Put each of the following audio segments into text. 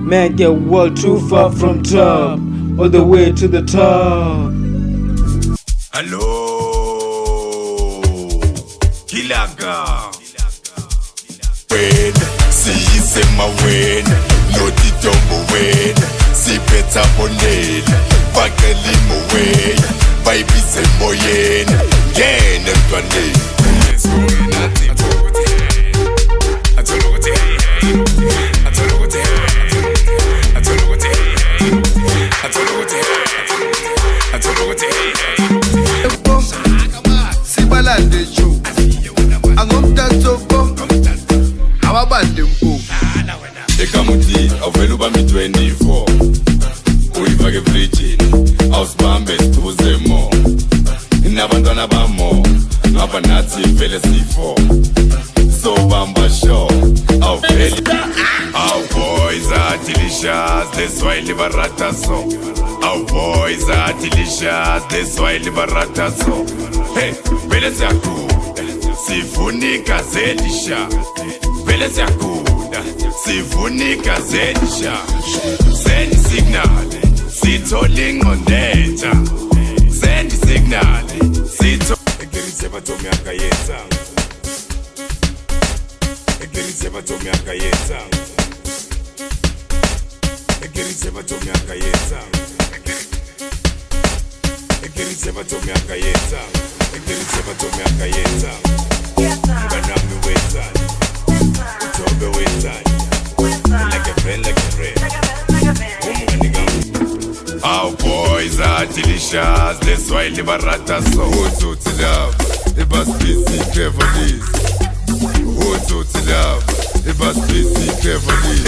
Man get world too far from top, all the way to the top. Hello, Kilaga. When see is my win, no the double win. See better bonnet, bageli mo way, baby say moyen, yeah, nem Ekamuti avelu ba mi 24 uyifake fridgini awusibambe sibuze mo inabantwana bamo ngapha nathi vele sifo so bamba show awuveli our boys are delicious, that's why liberata so our boys are delicious, that's why liberata so hey vele siyakuda sifunika zelisha vele siyakuda sivunika zensha send signal sithole ngondetha send signal sitho ekelise bathomi akayenza ekelise bathomi akayenza ekelise bathomi akayenza ekelise bathomi akayenza ekelise bathomi akayenza nganami wenza utobe wenza our boys are delicious, that's why liberata so. Who to love, it must be seen carefully. Who to love, it must be seen carefully.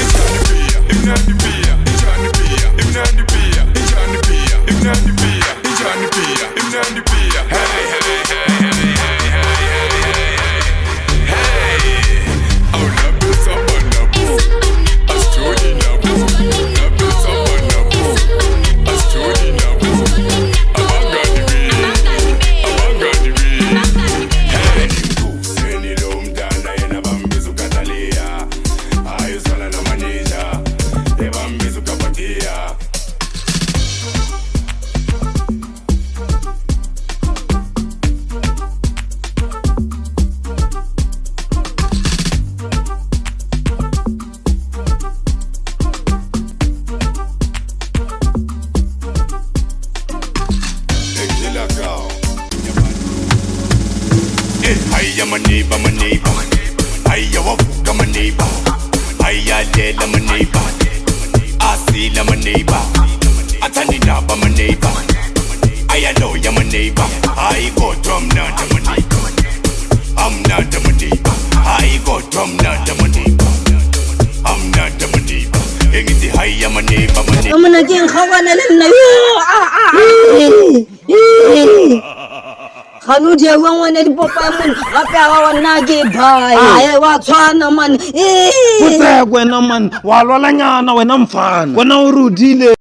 My neighbor, hiya wavuka my neighbor, hiya lela my neighbor, asila my neighbor, athandindaba my neighbor, ayaloya my neighbor, hayi kodwa mnandi my neighbor, amnandi my neighbor, hayi kodwa mnandi my neighbor, amnandi my neighbor, engithi hiya my neighbor my neighbor. Mina ke ngikhawana lena Hanu je wangwane di popa mun gape ga wana ke bhai wa tshwana man Kutse wena man wa lwala nyana wena mfana wena o rudile